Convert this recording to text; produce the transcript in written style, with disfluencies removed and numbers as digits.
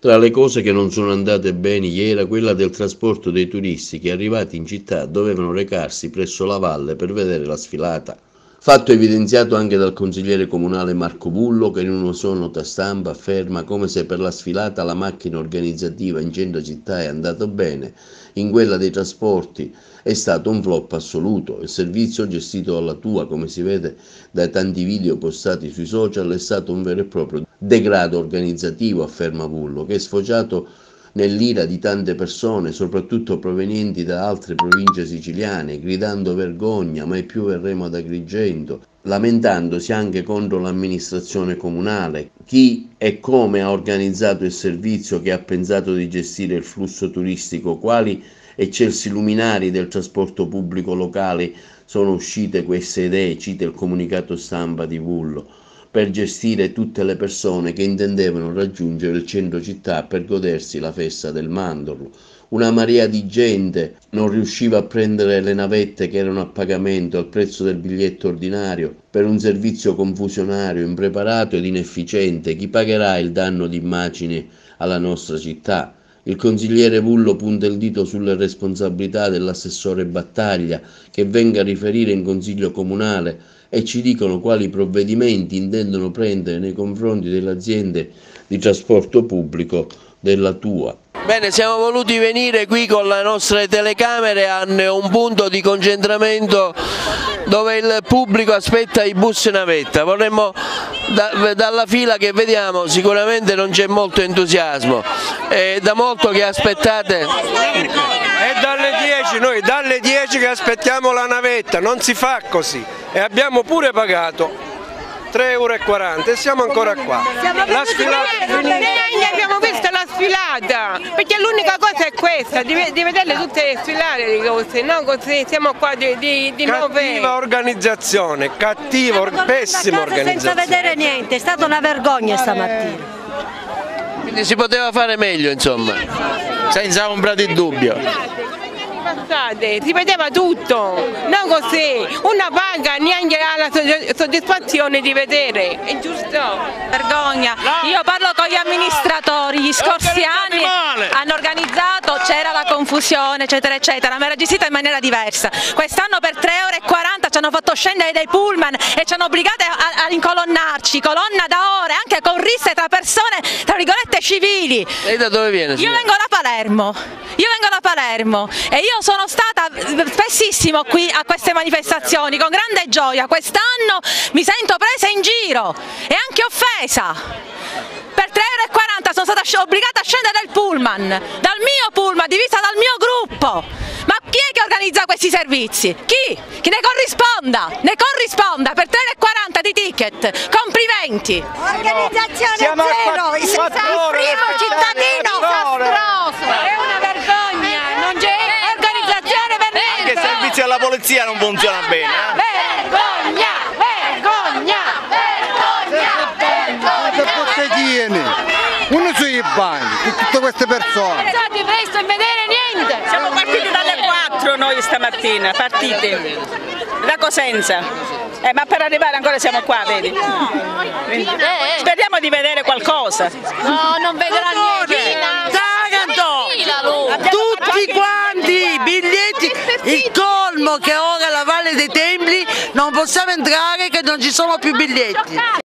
Tra le cose che non sono andate bene ieri era quella del trasporto dei turisti che arrivati in città dovevano recarsi presso la valle per vedere la sfilata. Fatto evidenziato anche dal consigliere comunale Marco Bullo, che in una sua nota stampa afferma come se per la sfilata la macchina organizzativa in centro città è andata bene, in quella dei trasporti è stato un flop assoluto. Il servizio gestito dalla Tua, come si vede dai tanti video postati sui social, è stato un vero e proprio degrado organizzativo, afferma Bullo, che è sfociato nell'ira di tante persone, soprattutto provenienti da altre province siciliane, gridando vergogna, mai più verremo ad Agrigento, lamentandosi anche contro l'amministrazione comunale, chi e come ha organizzato il servizio, che ha pensato di gestire il flusso turistico, quali eccelsi luminari del trasporto pubblico locale sono uscite queste idee, cita il comunicato stampa di Bullo, per gestire tutte le persone che intendevano raggiungere il centro città per godersi la festa del mandorlo. Una marea di gente non riusciva a prendere le navette che erano a pagamento al prezzo del biglietto ordinario per un servizio confusionario, impreparato ed inefficiente. Chi pagherà il danno d'immagine alla nostra città? Il consigliere Bullo punta il dito sulle responsabilità dell'assessore Battaglia, che venga a riferire in consiglio comunale e ci dicono quali provvedimenti intendono prendere nei confronti delle aziende di trasporto pubblico della Tua. Bene, siamo voluti venire qui con le nostre telecamere a un punto di concentramento dove il pubblico aspetta i bus navetta. Vorremmo, dalla fila che vediamo sicuramente non c'è molto entusiasmo, è da molto che aspettate. È dalle 10, noi dalle 10 che aspettiamo la navetta, non si fa così e abbiamo pure pagato 3,40 € e siamo ancora qua. La sfilata neanche abbiamo visto la sfilata, perché l'unica cosa è questa, di vederle tutte le sfilate di cose, no così siamo qua di cattiva organizzazione, pessima organizzazione. Senza vedere niente, è stata una vergogna stamattina. Quindi si poteva fare meglio, insomma, senza ombra di dubbio. Si vedeva tutto, non così, una paga neanche ha la soddisfazione di vedere, è giusto? Vergogna, io parlo con gli amministratori, gli scorsi anni hanno organizzato, c'era la confusione eccetera eccetera, ma era gestita in maniera diversa. Quest'anno per 3,40 € ci hanno fatto scendere dei pullman e ci hanno obbligate a incolonnarci, colonna da ore, anche con risse tra persone, tra virgolette, civili. Lei da dove viene? Io vengo da Palermo, e io sono stata spessissimo qui a queste manifestazioni con grande gioia. Quest'anno mi sento presa in giro e anche offesa. Per 3,40 € sono stata obbligata a scendere dal pullman, divisa dal mio gruppo. Ma chi è che organizza questi servizi? Chi? Chi ne corrisponda? Per 3,40 € di ticket, complimenti! Organizzazione zero, il primo cittadino disastroso, è una vergogna, non c'è organizzazione per niente. Anche il servizio alla polizia non funziona bene. Vergogna! Uno sui bagni, tutte queste persone. Non siamo presto a vedere niente. Siamo partiti dalle 4 noi stamattina, partiti da Cosenza. Ma per arrivare ancora siamo qua, vedi? Speriamo di vedere qualcosa. No, non vedrà niente. Tutti quanti, biglietti, il colmo che ora la Valle dei Templi non possiamo entrare che non ci sono più biglietti.